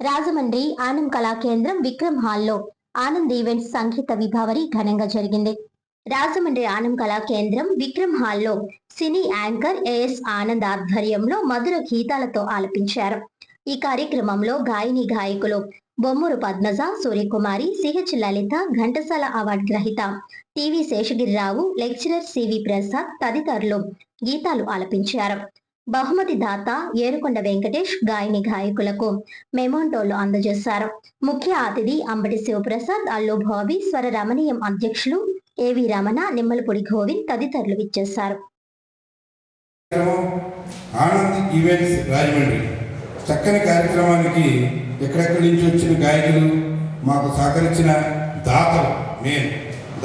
రాజమండ్రి ఆనం కళా కేంద్రం విక్రమ్ హాల్లో ఆనంద్ ఈవెంట్స్ సంగీత విభావరి ఘనంగా జరిగింది. రాజమండ్రి ఆనం కళా కేంద్రం విక్రమ్ హాల్లో సినీ యాంకర్ ఏఎస్ ఆనంద్ ఆధ్వర్యంలో మధుర గీతాలతో ఆలపించారు. ఈ కార్యక్రమంలో గాయని గాయకులు బొమ్మూరు పద్మజ, సూర్యకుమారి, సిహెచ్ లలిత, ఘంటసాల అవార్డు గ్రహీత TV Seshagirirao, lecturer CV Prasad తదితరులు గీతాలు ఆలపించారు. బహుమతి దాత ఏరుకొండ వెంకటేష్ గాయని గాయకులకు మెమోంటోలు అందజేశారు. ముఖ్య అతిథి అంబటి శివప్రసాద్, అల్లు బాబీ, స్వర రమణీయం అధ్యక్షులు ఏవి రమణ, నిమ్మలపూడి గోవింద్ తదితరులు విచ్చేశారు. ఆనంద్ ఈవెంట్స్ రాజమండ్రి చక్కని కార్యక్రమానికి ఎక్కడెక్కడి నుంచి వచ్చిన గాయకులు, మాకు సహకరించిన దాతలు,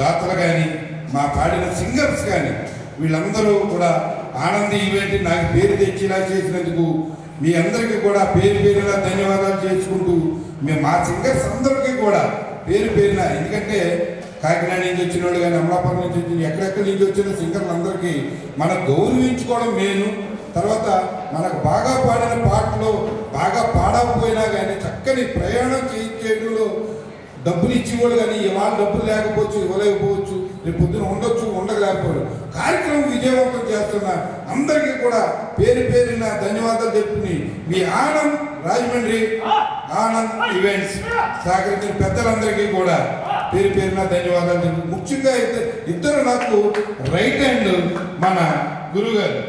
దాతలు కానీ మా పాడిన సింగర్స్ కానీ వీళ్ళందరూ కూడా ఆనంద్ ఈవెంట్ నాకు పేరు తెచ్చిలా చేసినందుకు మీ అందరికీ కూడా పేరు పేరున ధన్యవాదాలు చేసుకుంటూ మేము మా సింగర్స్ అందరికీ కూడా పేరు పేరున, ఎందుకంటే కాకినాడ నుంచి వచ్చిన వాళ్ళు కానీ అమలాపురం నుంచి వచ్చిన ఎక్కడెక్కడి నుంచి వచ్చిన సింగర్లందరికీ మనం గౌరవించుకోవడం మెయిన్. తర్వాత మనకు బాగా పాడిన పాటలు బాగా పాడకపోయినా కానీ చక్కని ప్రయాణం చేయడంలో డబ్బులు ఇచ్చేవాళ్ళు కానీ ఇవాళ డబ్బులు లేకపోవచ్చు, ఇవ్వలేకపోవచ్చు, రేపు పొద్దున ఉండొచ్చు, ఉండలేకపోవచ్చు. కార్యక్రమం విజయవంతం చేస్తున్న అందరికీ కూడా పేరు పేరున ధన్యవాదాలు తెలుపుకుని మీ ఆనంద్ రాజమండ్రి ఆనంద్ ఈవెంట్స్ సహకరించిన పెద్దలందరికీ కూడా పేరు పేరున ధన్యవాదాలు తెలుపు. ముఖ్యంగా ఇద్దరు నాకు రైట్ హ్యాండ్ మన గురుగారు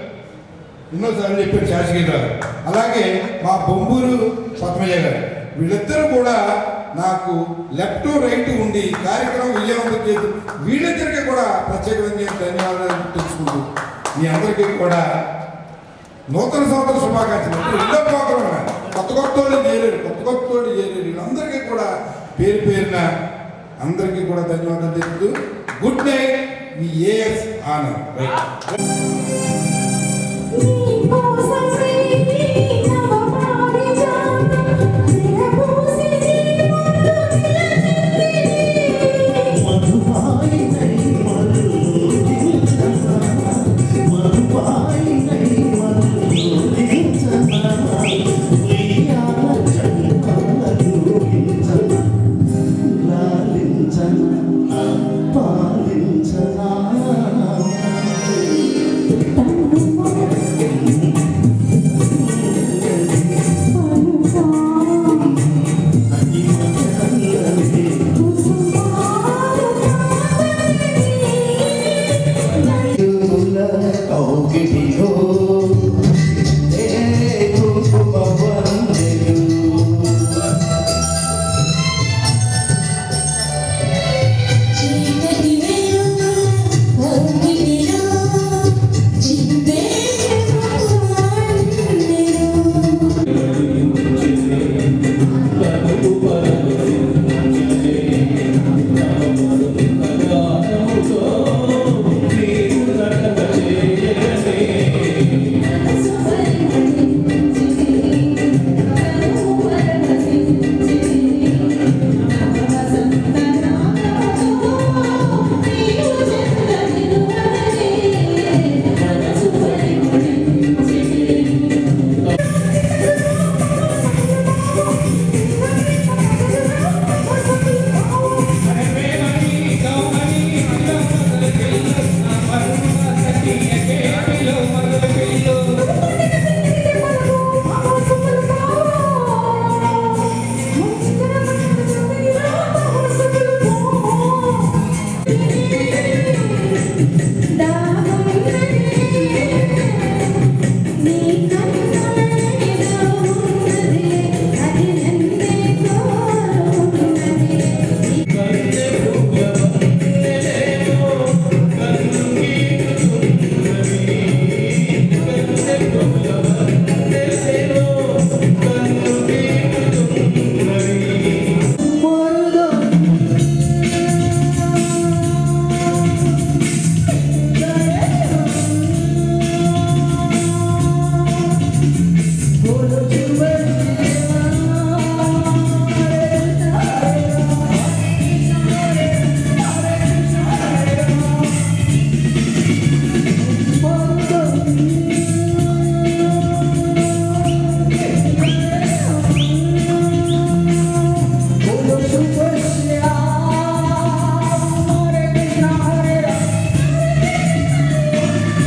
ఎన్నోసార్లు చెప్పారు శాసగిరిరావు, అలాగే మా బొమ్మూరు పద్మయ్య గారు, వీళ్ళిద్దరూ కూడా నాకు లెఫ్ట్ రైట్ ఉండి కార్యక్రమం విజయవంతం చేసి వీళ్ళిద్దరికీ కూడా ప్రత్యేకమైన ధన్యవాదాలు తెలుసుకుంటూ మీ అందరికీ కూడా నూతన సంవత్సర శుభాకాంక్షలు. రెండో ప్రోగ్రాం కొత్త వాళ్ళు చేరారు, వీళ్ళందరికీ కూడా పేరు పేరున అందరికీ కూడా ధన్యవాదాలు తెలుపుతూ గుడ్ నైట్ మీ ఏఎస్ ఆనంద్.